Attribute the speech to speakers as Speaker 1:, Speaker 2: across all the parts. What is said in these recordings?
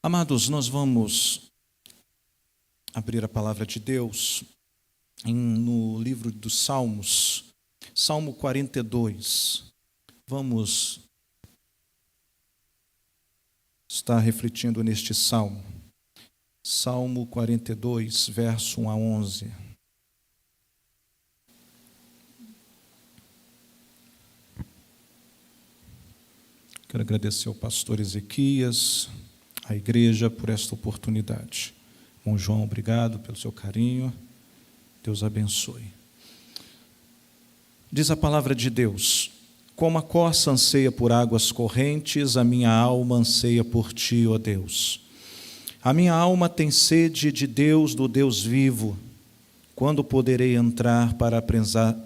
Speaker 1: Amados, nós vamos abrir a palavra de Deus no livro dos Salmos, Salmo 42. Vamos estar refletindo neste salmo. Salmo 42, verso 1 a 11. Quero agradecer ao pastor Ezequias, à igreja, por esta oportunidade. Bom João, obrigado pelo seu carinho. Deus abençoe. Diz a palavra de Deus: como a corça anseia por águas correntes, a minha alma anseia por ti, ó Deus. A minha alma tem sede de Deus, do Deus vivo. Quando poderei entrar para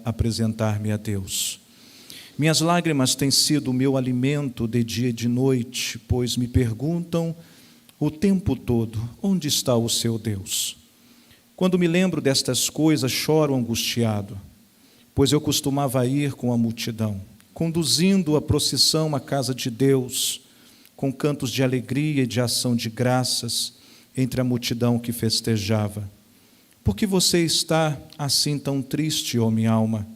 Speaker 1: apresentar-me a Deus? Minhas lágrimas têm sido o meu alimento de dia e de noite, pois me perguntam o tempo todo: onde está o seu Deus? Quando me lembro destas coisas, choro angustiado, pois eu costumava ir com a multidão, conduzindo a procissão à casa de Deus, com cantos de alegria e de ação de graças, entre a multidão que festejava. Por que você está assim tão triste, ó minha alma?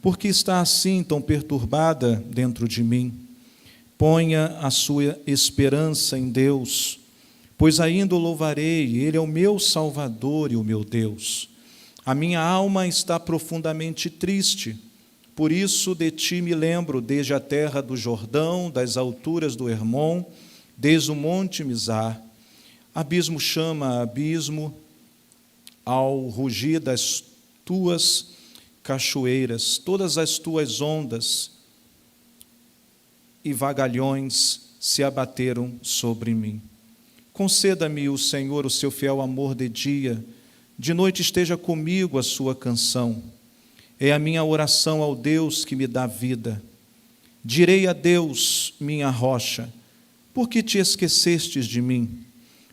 Speaker 1: Por que está assim tão perturbada dentro de mim? Ponha a sua esperança em Deus, pois ainda o louvarei, Ele é o meu Salvador e o meu Deus. A minha alma está profundamente triste, por isso de ti me lembro desde a terra do Jordão, das alturas do Hermon, desde o monte Mizar. Abismo chama abismo ao rugir das tuas cachoeiras, todas as tuas ondas e vagalhões se abateram sobre mim. Conceda-me, o Senhor, o seu fiel amor de noite esteja comigo a sua canção. É a minha oração ao Deus que me dá vida. Direi a Deus, minha rocha: por que te esquecestes de mim?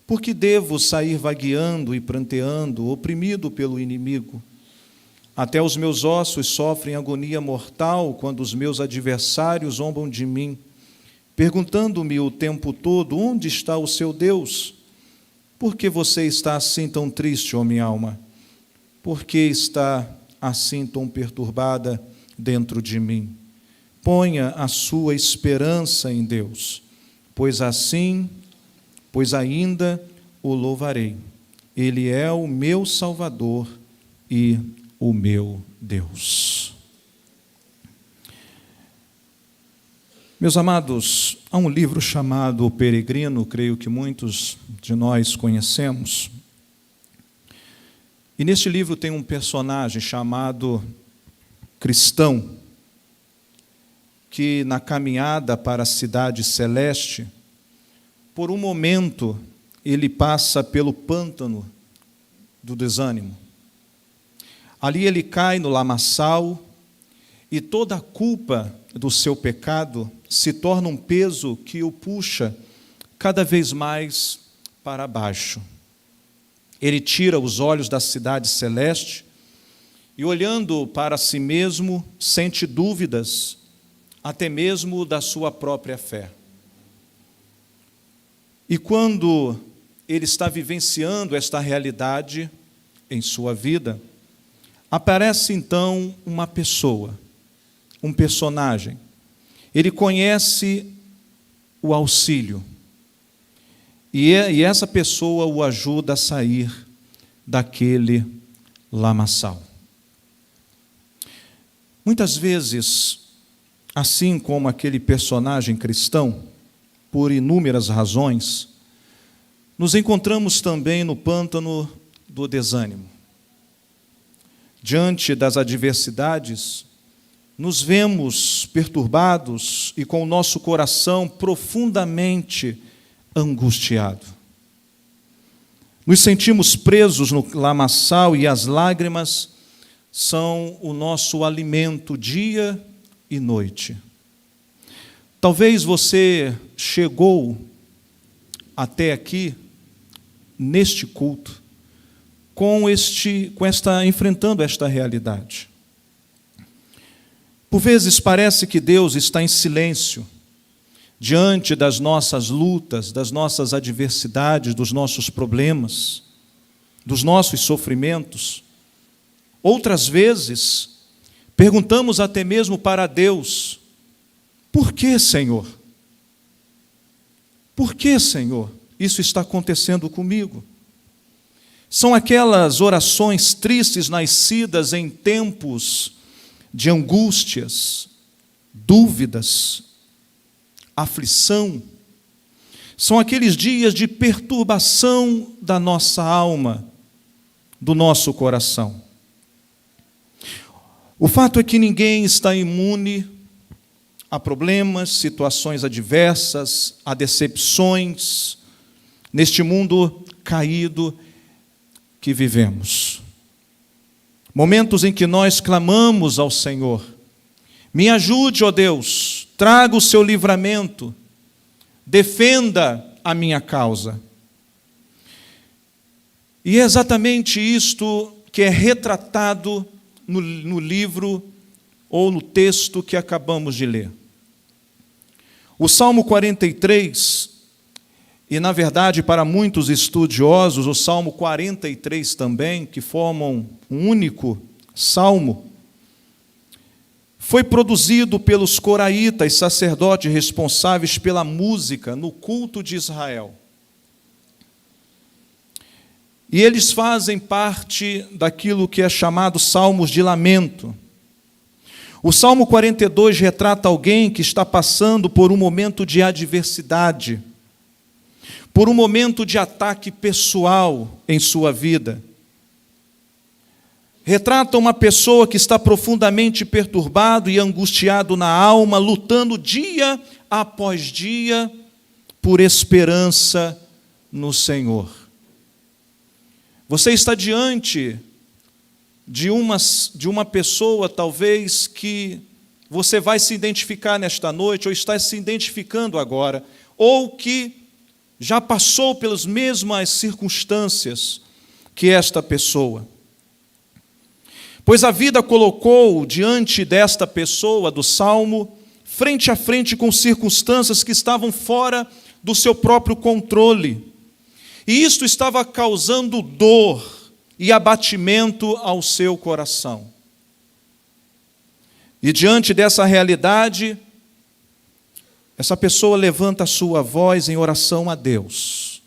Speaker 1: Por que devo sair vagueando e pranteando, oprimido pelo inimigo? Até os meus ossos sofrem agonia mortal quando os meus adversários zombam de mim, perguntando-me o tempo todo: onde está o seu Deus? Por que você está assim tão triste, ó minha alma? Por que está assim tão perturbada dentro de mim? Ponha a sua esperança em Deus, pois ainda o louvarei. Ele é o meu Salvador e o meu Deus. Meus amados, há um livro chamado O Peregrino, creio que muitos de nós conhecemos. E neste livro tem um personagem chamado Cristão, que na caminhada para a cidade celeste, por um momento, ele passa pelo pântano do desânimo. Ali ele cai no lamaçal e toda a culpa do seu pecado se torna um peso que o puxa cada vez mais para baixo. Ele tira os olhos da cidade celeste e, olhando para si mesmo, sente dúvidas, até mesmo da sua própria fé. E quando ele está vivenciando esta realidade em sua vida, aparece então uma pessoa, um personagem. Ele conhece o auxílio. E essa pessoa o ajuda a sair daquele lamaçal. Muitas vezes, assim como aquele personagem cristão, por inúmeras razões, nos encontramos também no pântano do desânimo. Diante das adversidades, nos vemos perturbados e com o nosso coração profundamente angustiado. Nos sentimos presos no lamaçal e as lágrimas são o nosso alimento dia e noite. Talvez você chegou até aqui, neste culto, enfrentando esta realidade. Por vezes parece que Deus está em silêncio, diante das nossas lutas, das nossas adversidades, dos nossos problemas, dos nossos sofrimentos. Outras vezes, perguntamos até mesmo para Deus: por que, Senhor? Por que, Senhor, isso está acontecendo comigo? São aquelas orações tristes nascidas em tempos de angústias, dúvidas, aflição. São aqueles dias de perturbação da nossa alma, do nosso coração. O fato é que ninguém está imune a problemas, situações adversas, a decepções, neste mundo caído que vivemos. Momentos em que nós clamamos ao Senhor: me ajude, ó Deus, traga o seu livramento, defenda a minha causa. E é exatamente isto que é retratado no livro ou no texto que acabamos de ler. O Salmo 43, e na verdade para muitos estudiosos, o Salmo 43 também, que formam um único salmo, foi produzido pelos coraitas, sacerdotes responsáveis pela música no culto de Israel. E eles fazem parte daquilo que é chamado salmos de lamento. O Salmo 42 retrata alguém que está passando por um momento de adversidade, por um momento de ataque pessoal em sua vida. Retrata uma pessoa que está profundamente perturbado e angustiado na alma, lutando dia após dia por esperança no Senhor. Você está diante de uma pessoa, talvez, que você vai se identificar nesta noite, ou está se identificando agora, ou que já passou pelas mesmas circunstâncias que esta pessoa. Pois a vida colocou diante desta pessoa do Salmo, frente a frente com circunstâncias que estavam fora do seu próprio controle. E isto estava causando dor e abatimento ao seu coração. E diante dessa realidade, essa pessoa levanta a sua voz em oração a Deus.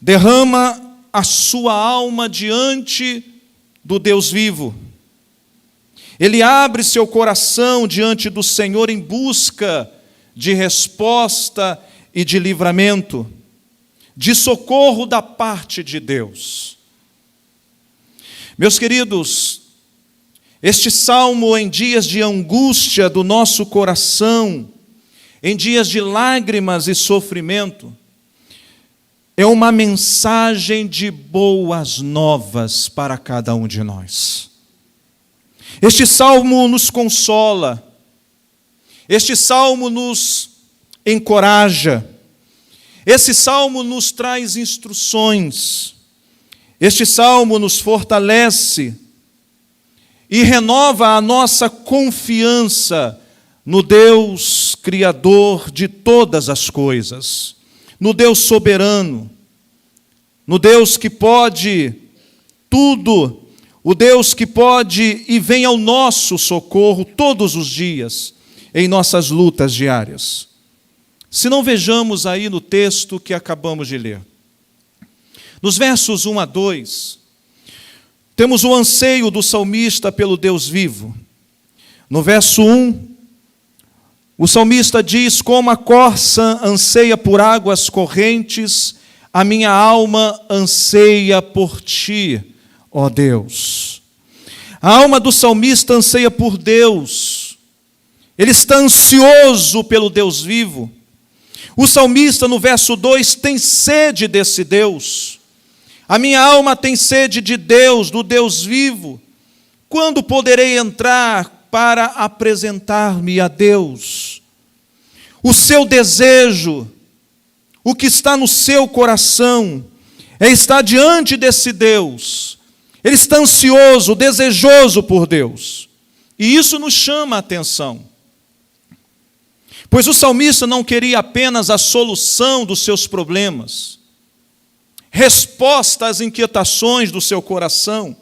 Speaker 1: Derrama a sua alma diante do Deus vivo. Ele abre seu coração diante do Senhor em busca de resposta e de livramento, de socorro da parte de Deus. Meus queridos, este salmo em dias de angústia do nosso coração, em dias de lágrimas e sofrimento, é uma mensagem de boas novas para cada um de nós. Este salmo nos consola, este salmo nos encoraja, esse salmo nos traz instruções, este salmo nos fortalece e renova a nossa confiança no Deus Criador de todas as coisas, no Deus soberano, no Deus que pode tudo, o Deus que pode e vem ao nosso socorro todos os dias, em nossas lutas diárias. Se não, vejamos aí no texto que acabamos de ler. Nos versos 1 a 2, temos o anseio do salmista pelo Deus vivo. No verso 1, o salmista diz: como a corça anseia por águas correntes, a minha alma anseia por ti, ó Deus. A alma do salmista anseia por Deus. Ele está ansioso pelo Deus vivo. O salmista, no verso 2, tem sede desse Deus. A minha alma tem sede de Deus, do Deus vivo. Quando poderei entrar para apresentar-me a Deus? O seu desejo, o que está no seu coração, é estar diante desse Deus. Ele está ansioso, desejoso por Deus. E isso nos chama a atenção. Pois o salmista não queria apenas a solução dos seus problemas, resposta às inquietações do seu coração,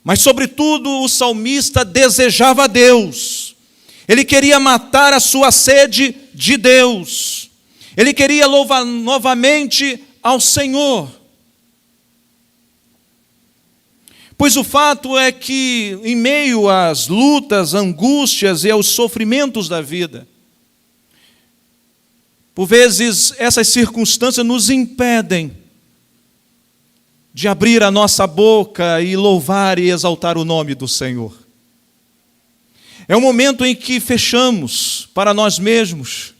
Speaker 1: mas, sobretudo, o salmista desejava a Deus. Ele queria matar a sua sede de Deus. Ele queria louvar novamente ao Senhor. Pois o fato é que, em meio às lutas, angústias e aos sofrimentos da vida, por vezes essas circunstâncias nos impedem de abrir a nossa boca e louvar e exaltar o nome do Senhor. É um momento em que fechamos para nós mesmos,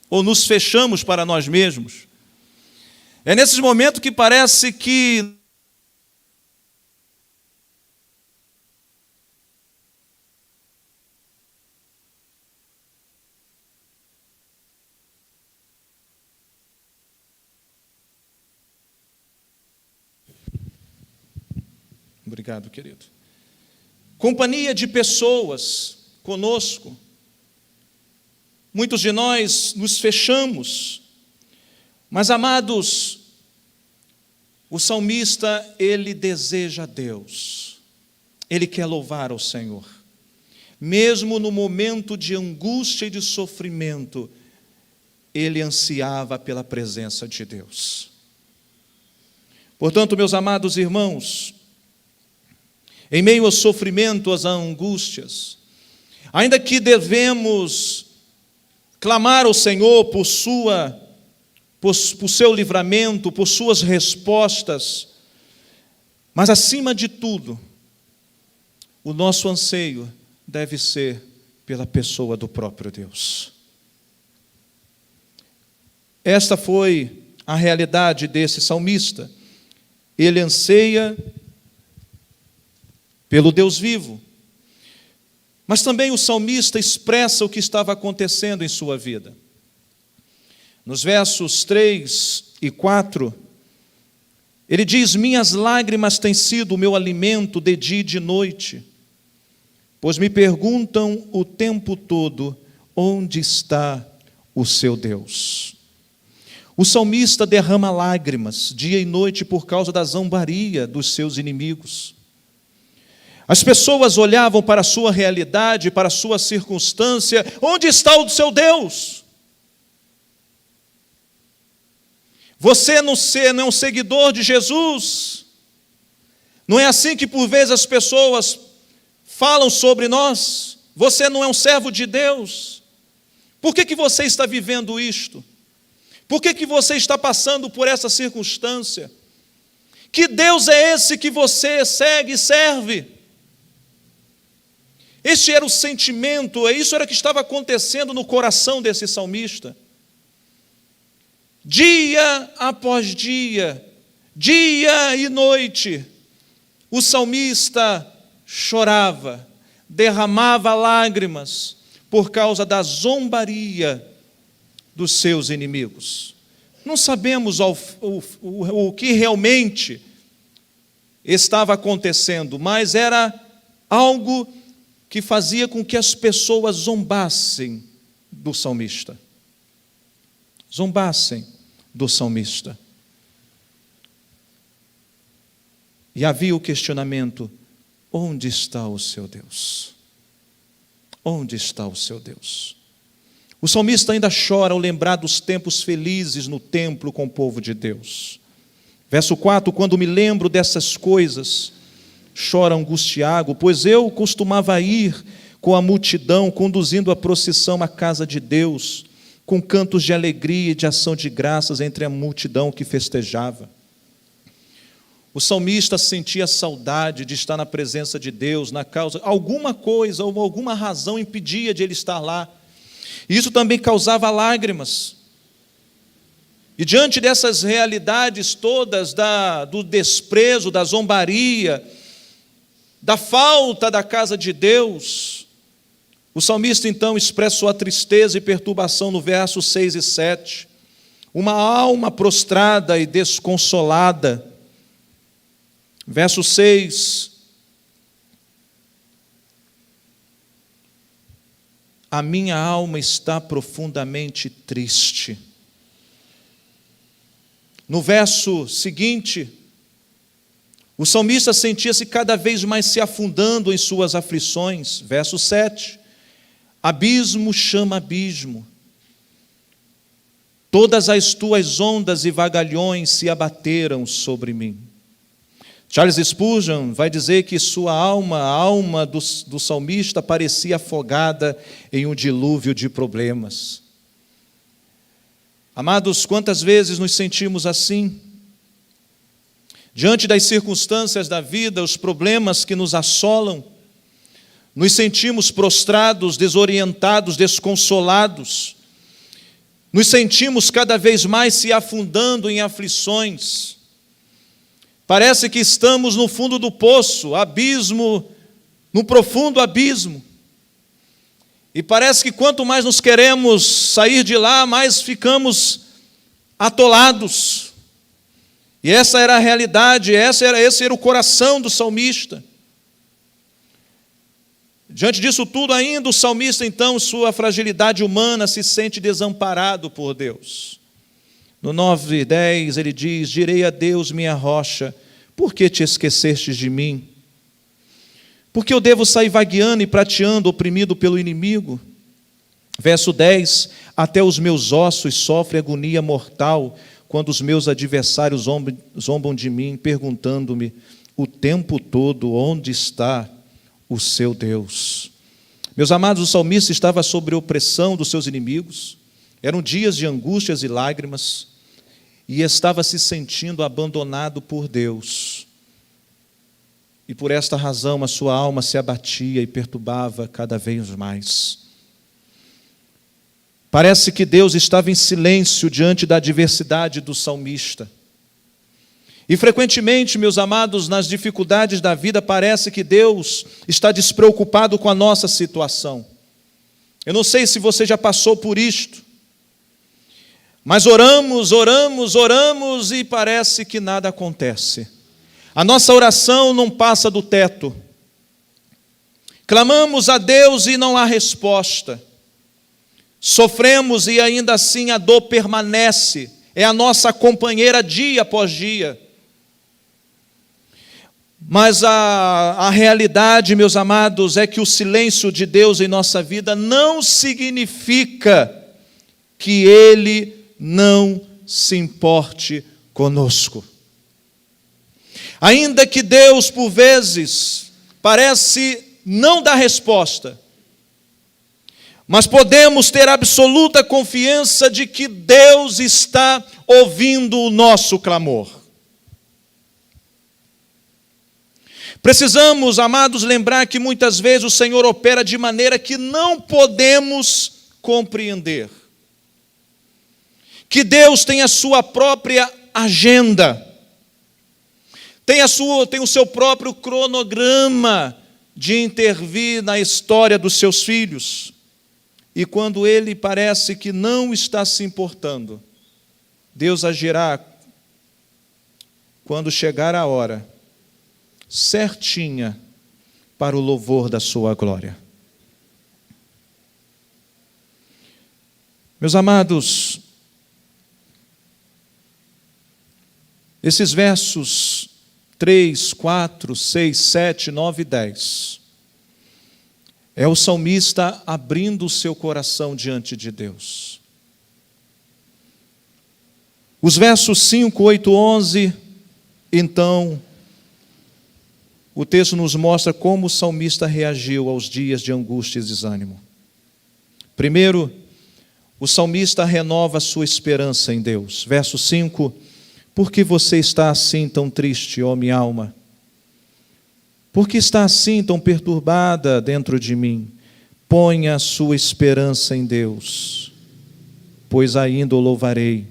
Speaker 1: ou nos fechamos para nós mesmos. É nesses momentos que parece que Obrigado, querido. Companhia de pessoas conosco. Muitos de nós nos fechamos. Mas, amados, o salmista, ele deseja Deus. Ele quer louvar ao Senhor. Mesmo no momento de angústia e de sofrimento, ele ansiava pela presença de Deus. Portanto, meus amados irmãos, em meio ao sofrimento, às angústias, ainda que devemos clamar ao Senhor por seu livramento, por suas respostas, mas acima de tudo, o nosso anseio deve ser pela pessoa do próprio Deus. Esta foi a realidade desse salmista. Ele anseia pelo Deus vivo. Mas também o salmista expressa o que estava acontecendo em sua vida. Nos versos 3 e 4, ele diz: minhas lágrimas têm sido o meu alimento de dia e de noite, pois me perguntam o tempo todo, onde está o seu Deus? O salmista derrama lágrimas dia e noite por causa da zombaria dos seus inimigos. As pessoas olhavam para a sua realidade, para a sua circunstância. Onde está o seu Deus? Você não é um seguidor de Jesus? Não é assim que por vezes as pessoas falam sobre nós? Você não é um servo de Deus? Por que você está vivendo isto? Por que você está passando por essa circunstância? Que Deus é esse que você segue e serve? Este era o sentimento, isso era o que estava acontecendo no coração desse salmista. Dia após dia, dia e noite, o salmista chorava, derramava lágrimas por causa da zombaria dos seus inimigos. Não sabemos o que realmente estava acontecendo, mas era algo que fazia com que as pessoas zombassem do salmista. Zombassem do salmista. E havia o questionamento: onde está o seu Deus? Onde está o seu Deus? O salmista ainda chora ao lembrar dos tempos felizes no templo com o povo de Deus. Verso 4: quando me lembro dessas coisas, choro angustiado, pois eu costumava ir com a multidão, conduzindo a procissão à casa de Deus, com cantos de alegria e de ação de graças entre a multidão que festejava. O salmista sentia saudade de estar na presença de Deus, na causa, alguma coisa ou alguma razão impedia de ele estar lá. Isso também causava lágrimas. E diante dessas realidades todas, do desprezo, da zombaria, da falta da casa de Deus, o salmista então expressa sua tristeza e perturbação no verso 6 e 7. Uma alma prostrada e desconsolada. Verso 6. a minha alma está profundamente triste. No verso seguinte, o salmista sentia-se cada vez mais se afundando em suas aflições. Verso 7, abismo chama abismo, todas as tuas ondas e vagalhões se abateram sobre mim. Charles Spurgeon vai dizer que sua alma, a alma do salmista, parecia afogada em um dilúvio de problemas. Amados, quantas vezes nos sentimos assim? Diante das circunstâncias da vida, os problemas que nos assolam, nos sentimos prostrados, desorientados, desconsolados. Nos sentimos cada vez mais se afundando em aflições. Parece que estamos no fundo do poço, abismo, no profundo abismo. E parece que quanto mais nos queremos sair de lá, mais ficamos atolados. E essa era a realidade, esse era o coração do salmista. Diante disso tudo ainda, o salmista, então, sua fragilidade humana, se sente desamparado por Deus. No 9:10 ele diz: direi a Deus, minha rocha, por que te esquecestes de mim? Porque eu devo sair vagueando e prateando, oprimido pelo inimigo? Verso 10, até os meus ossos sofrem agonia mortal, quando os meus adversários zombam de mim, perguntando-me o tempo todo, onde está o seu Deus? Meus amados, o salmista estava sob a opressão dos seus inimigos, eram dias de angústias e lágrimas, e estava se sentindo abandonado por Deus. E por esta razão a sua alma se abatia e perturbava cada vez mais. Parece que Deus estava em silêncio diante da adversidade do salmista. E frequentemente, meus amados, nas dificuldades da vida, parece que Deus está despreocupado com a nossa situação. Eu não sei se você já passou por isto, mas oramos e parece que nada acontece. A nossa oração não passa do teto. Clamamos a Deus e não há resposta. Sofremos e ainda assim a dor permanece. É a nossa companheira dia após dia. Mas a realidade, meus amados, é que o silêncio de Deus em nossa vida não significa que Ele não se importe conosco. Ainda que Deus, por vezes, parece não dar resposta, mas podemos ter absoluta confiança de que Deus está ouvindo o nosso clamor. Precisamos, amados, lembrar que muitas vezes o Senhor opera de maneira que não podemos compreender. Que Deus tem a sua própria agenda, tem o seu próprio cronograma de intervir na história dos seus filhos. E quando Ele parece que não está se importando, Deus agirá quando chegar a hora certinha para o louvor da sua glória. Meus amados, esses versos 3, 4, 6, 7, 9 e 10 é o salmista abrindo o seu coração diante de Deus. Os versos 5, 8, 11, então, o texto nos mostra como o salmista reagiu aos dias de angústia e desânimo. Primeiro, o salmista renova a sua esperança em Deus. Verso 5, por que você está assim tão triste, ó minha alma? Por que está assim tão perturbada dentro de mim? Ponha a sua esperança em Deus, pois ainda o louvarei.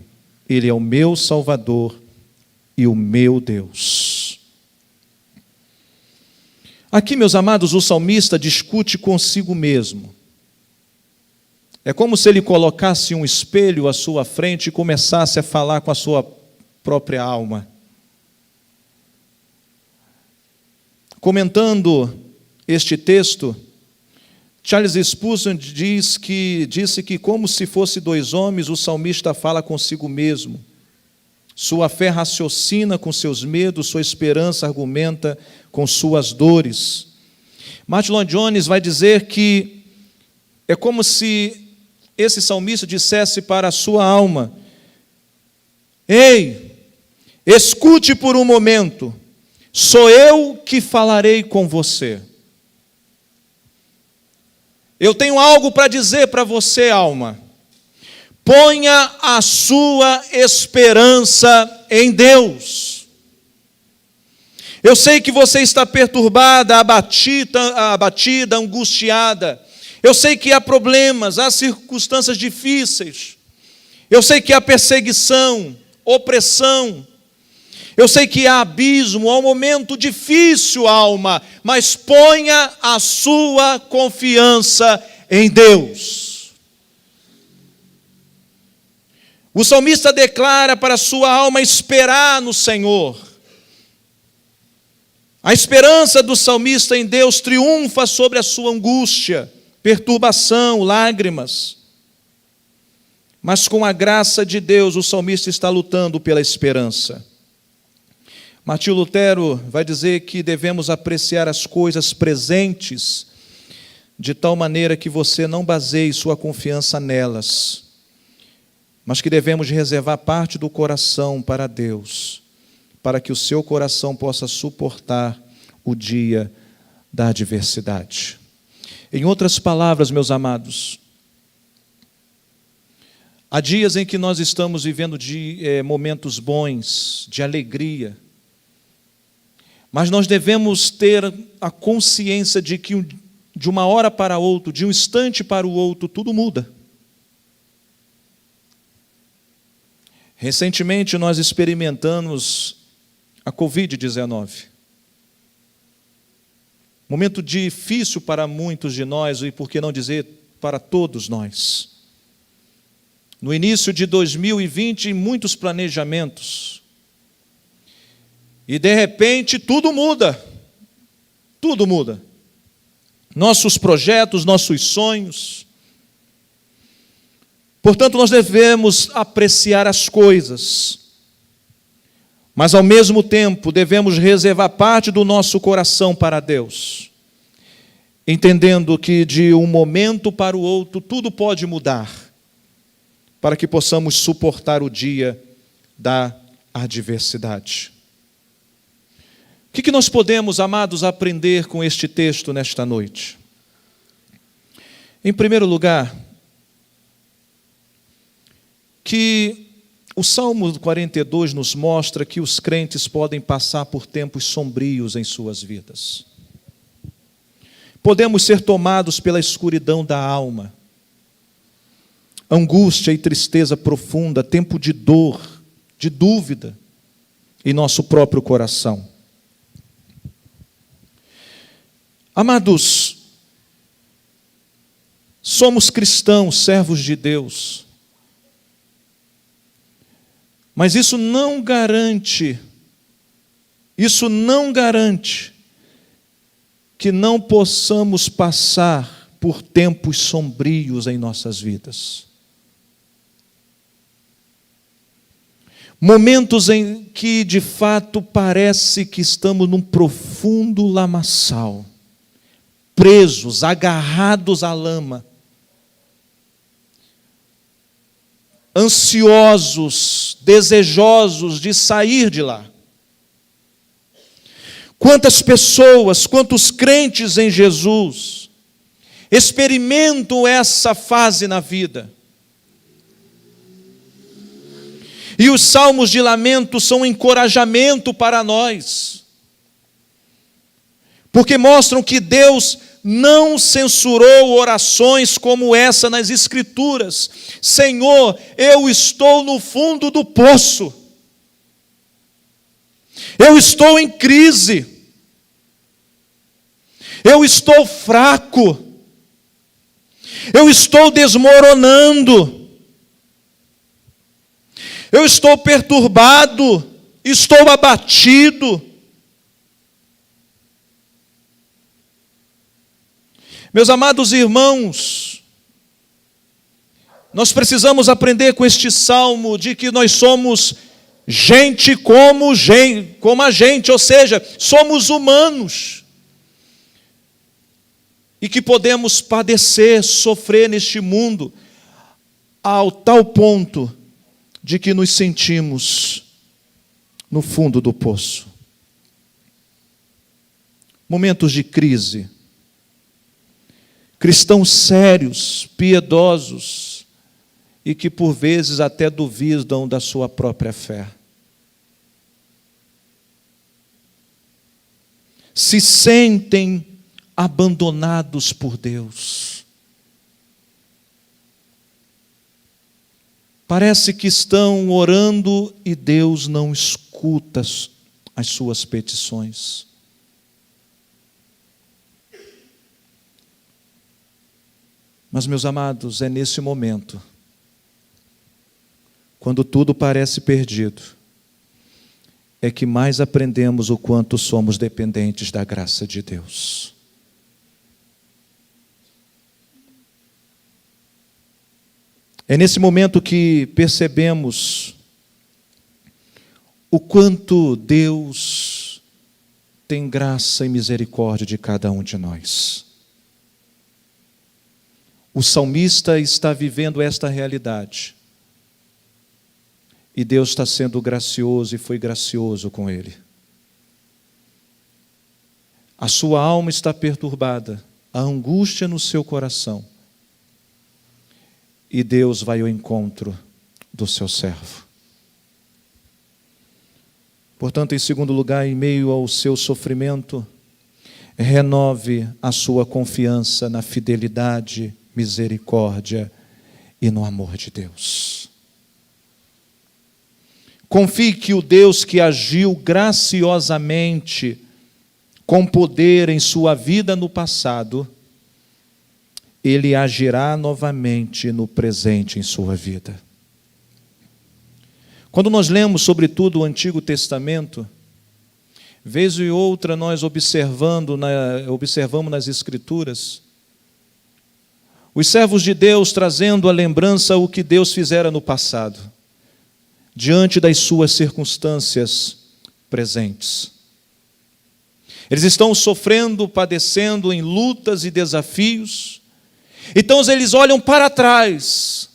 Speaker 1: Ele é o meu Salvador e o meu Deus. Aqui, meus amados, o salmista discute consigo mesmo. É como se ele colocasse um espelho à sua frente e começasse a falar com a sua própria alma. Comentando este texto, Charles Spurgeon disse que como se fosse dois homens, o salmista fala consigo mesmo. Sua fé raciocina com seus medos, sua esperança argumenta com suas dores. Martin Lloyd Jones vai dizer que é como se esse salmista dissesse para a sua alma: ei, escute por um momento, sou eu que falarei com você. Eu tenho algo para dizer para você, alma. Ponha a sua esperança em Deus. Eu sei que você está perturbada, abatida, angustiada. Eu sei que há problemas, há circunstâncias difíceis. Eu sei que há perseguição, opressão. Eu sei que há abismo, há um momento difícil, alma, mas ponha a sua confiança em Deus. O salmista declara para a sua alma esperar no Senhor. A esperança do salmista em Deus triunfa sobre a sua angústia, perturbação, lágrimas. Mas com a graça de Deus, o salmista está lutando pela esperança. Martinho Lutero vai dizer que devemos apreciar as coisas presentes de tal maneira que você não baseie sua confiança nelas, mas que devemos reservar parte do coração para Deus, para que o seu coração possa suportar o dia da adversidade. Em outras palavras, meus amados, há dias em que nós estamos vivendo momentos bons, de alegria, mas nós devemos ter a consciência de que de uma hora para outra, de um instante para o outro, tudo muda. Recentemente nós experimentamos a Covid-19. Momento difícil para muitos de nós, e por que não dizer para todos nós. No início de 2020, muitos planejamentos. E de repente tudo muda. Tudo muda. Nossos projetos, nossos sonhos. Portanto, nós devemos apreciar as coisas, mas ao mesmo tempo devemos reservar parte do nosso coração para Deus, entendendo que de um momento para o outro tudo pode mudar, para que possamos suportar o dia da adversidade. O que nós podemos, amados, aprender com este texto nesta noite? Em primeiro lugar, que o Salmo 42 nos mostra que os crentes podem passar por tempos sombrios em suas vidas. Podemos ser tomados pela escuridão da alma, angústia e tristeza profunda, tempo de dor, de dúvida em nosso próprio coração. Amados, somos cristãos, servos de Deus, mas isso não garante que não possamos passar por tempos sombrios em nossas vidas. Momentos em que, de fato, parece que estamos num profundo lamaçal, presos, agarrados à lama, ansiosos, desejosos de sair de lá. Quantas pessoas, quantos crentes em Jesus experimentam essa fase na vida? E os salmos de lamento são um encorajamento para nós, porque mostram que Deus não censurou orações como essa nas Escrituras. Senhor, eu estou no fundo do poço. Eu estou em crise. Eu estou fraco. Eu estou desmoronando. Eu estou perturbado. Estou abatido. Meus amados irmãos, nós precisamos aprender com este salmo de que nós somos gente como a gente, ou seja, somos humanos. E que podemos padecer, sofrer neste mundo, ao tal ponto de que nos sentimos no fundo do poço. Momentos de crise. Cristãos sérios, piedosos, e que por vezes até duvidam da sua própria fé. Se sentem abandonados por Deus. Parece que estão orando e Deus não escuta as suas petições. Mas, meus amados, é nesse momento, quando tudo parece perdido, é que mais aprendemos o quanto somos dependentes da graça de Deus. É nesse momento que percebemos o quanto Deus tem graça e misericórdia de cada um de nós. O salmista está vivendo esta realidade. E Deus está sendo gracioso e foi gracioso com ele. A sua alma está perturbada, a angústia no seu coração. E Deus vai ao encontro do seu servo. Portanto, em segundo lugar, em meio ao seu sofrimento, renove a sua confiança na fidelidade, misericórdia e no amor de Deus. Confie que o Deus que agiu graciosamente, com poder em sua vida no passado, Ele agirá novamente no presente em sua vida. Quando nós lemos, sobretudo, o Antigo Testamento, vez e outra nós observamos nas Escrituras, os servos de Deus trazendo à lembrança o que Deus fizera no passado, diante das suas circunstâncias presentes. Eles estão sofrendo, padecendo em lutas e desafios. Então eles olham para trás.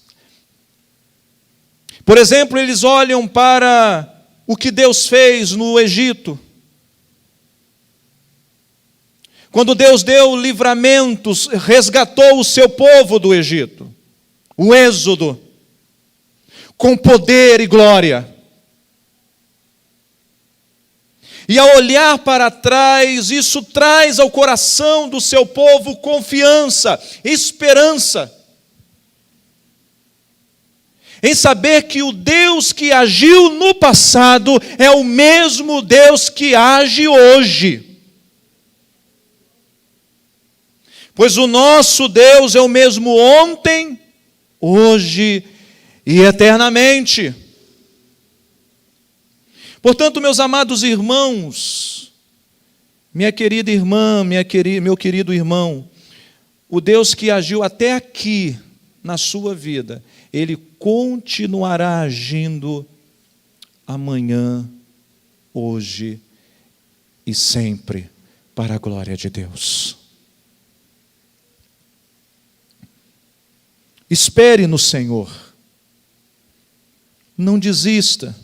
Speaker 1: Por exemplo, eles olham para o que Deus fez no Egito. Quando Deus deu livramentos, resgatou o seu povo do Egito. O êxodo. Com poder e glória. E ao olhar para trás, isso traz ao coração do seu povo confiança, esperança. Em saber que o Deus que agiu no passado é o mesmo Deus que age hoje. Pois o nosso Deus é o mesmo ontem, hoje e eternamente. Portanto, meus amados irmãos, minha querida irmã, meu querido irmão, o Deus que agiu até aqui na sua vida, Ele continuará agindo amanhã, hoje e sempre, para a glória de Deus. Espere no Senhor. Não desista.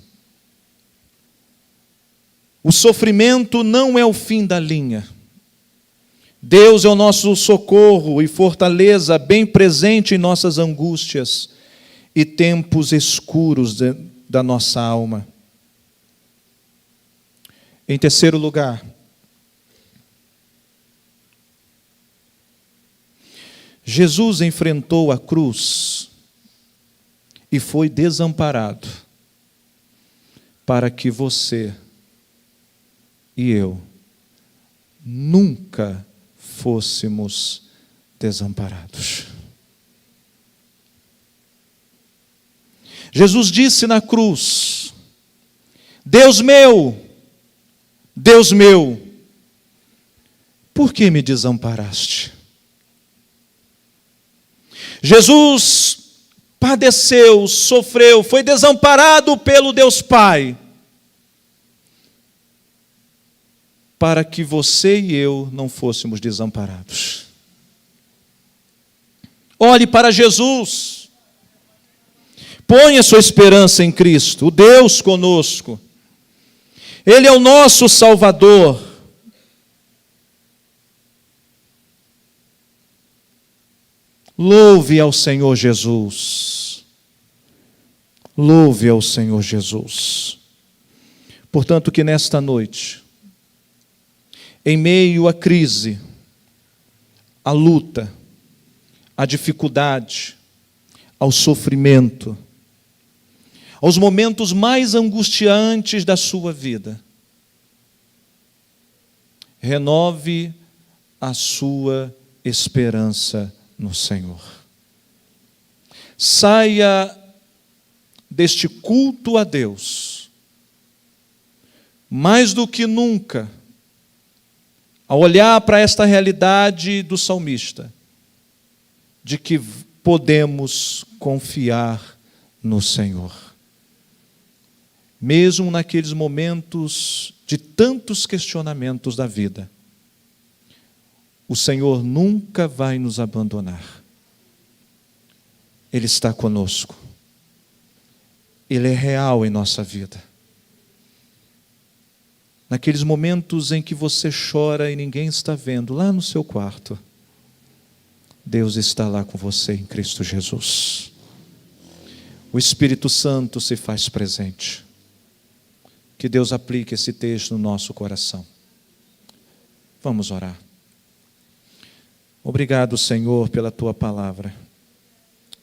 Speaker 1: O sofrimento não é o fim da linha. Deus é o nosso socorro e fortaleza bem presente em nossas angústias e tempos escuros da nossa alma. Em terceiro lugar, Jesus enfrentou a cruz e foi desamparado para que você e eu nunca fôssemos desamparados. Jesus disse na cruz: Deus meu, por que me desamparaste? Jesus padeceu, sofreu, foi desamparado pelo Deus Pai, para que você e eu não fôssemos desamparados. Olhe para Jesus. Ponha sua esperança em Cristo, o Deus conosco. Ele é o nosso Salvador. Louve ao Senhor Jesus. Louve ao Senhor Jesus. Portanto, que nesta noite, em meio à crise, à luta, à dificuldade, ao sofrimento, aos momentos mais angustiantes da sua vida, renove a sua esperança no Senhor. Saia deste culto a Deus, mais do que nunca, ao olhar para esta realidade do salmista, de que podemos confiar no Senhor. Mesmo naqueles momentos de tantos questionamentos da vida, o Senhor nunca vai nos abandonar. Ele está conosco. Ele é real em nossa vida. Naqueles momentos em que você chora e ninguém está vendo, lá no seu quarto, Deus está lá com você em Cristo Jesus. O Espírito Santo se faz presente. Que Deus aplique esse texto no nosso coração. Vamos orar. Obrigado, Senhor, pela Tua palavra.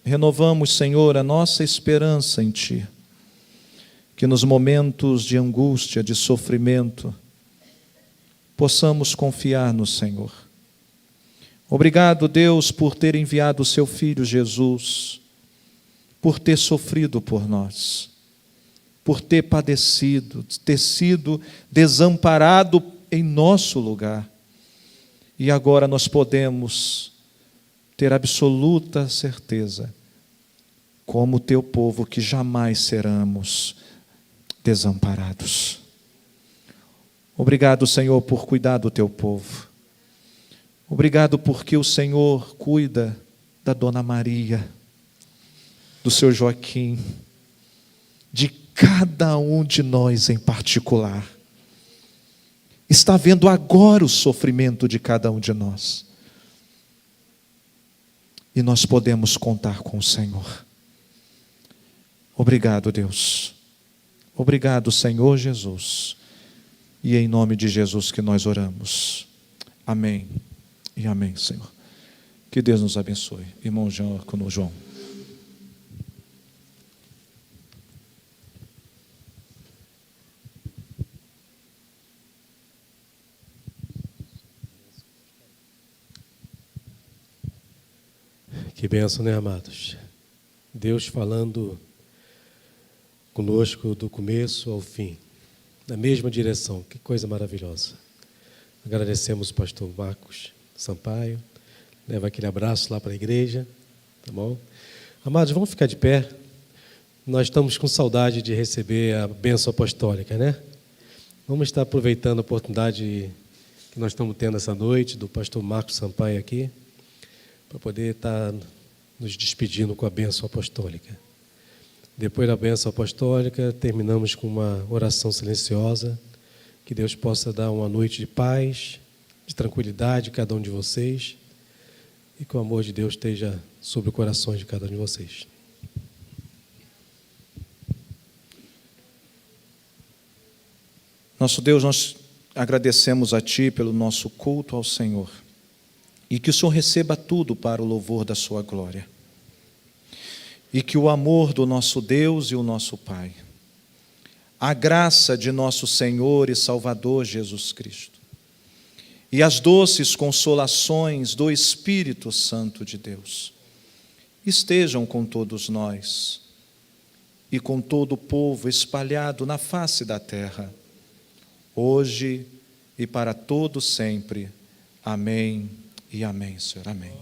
Speaker 1: Renovamos, Senhor, a nossa esperança em Ti. Que nos momentos de angústia, de sofrimento, possamos confiar no Senhor. Obrigado, Deus, por ter enviado o Seu Filho Jesus, por ter sofrido por nós, por ter padecido, ter sido desamparado em nosso lugar. E agora nós podemos ter absoluta certeza, como teu povo, que jamais seremos desamparados. Obrigado, Senhor, por cuidar do teu povo. Obrigado porque o Senhor cuida da Dona Maria, do seu Joaquim, de cada um de nós em particular. Está vendo agora o sofrimento de cada um de nós. E nós podemos contar com o Senhor. Obrigado, Deus. Obrigado, Senhor Jesus. E é em nome de Jesus que nós oramos. Amém e amém, Senhor. Que Deus nos abençoe. Irmão João.
Speaker 2: Que bênção, né, amados? Deus falando conosco do começo ao fim, na mesma direção. Que coisa maravilhosa. Agradecemos o pastor Marcos Sampaio. Leva aquele abraço lá para a igreja, tá bom? Amados, vamos ficar de pé. Nós estamos com saudade de receber a bênção apostólica, né? Vamos estar aproveitando a oportunidade que nós estamos tendo essa noite do pastor Marcos Sampaio aqui, para poder estar nos despedindo com a bênção apostólica. Depois da bênção apostólica, terminamos com uma oração silenciosa, que Deus possa dar uma noite de paz, de tranquilidade a cada um de vocês, e que o amor de Deus esteja sobre o coração de cada um de vocês.
Speaker 1: Nosso Deus, nós agradecemos a Ti pelo nosso culto ao Senhor. E que o Senhor receba tudo para o louvor da sua glória. E que o amor do nosso Deus e o nosso Pai, a graça de nosso Senhor e Salvador Jesus Cristo, e as doces consolações do Espírito Santo de Deus, estejam com todos nós e com todo o povo espalhado na face da terra, hoje e para todo sempre. Amém. E amém, Senhor. Amém.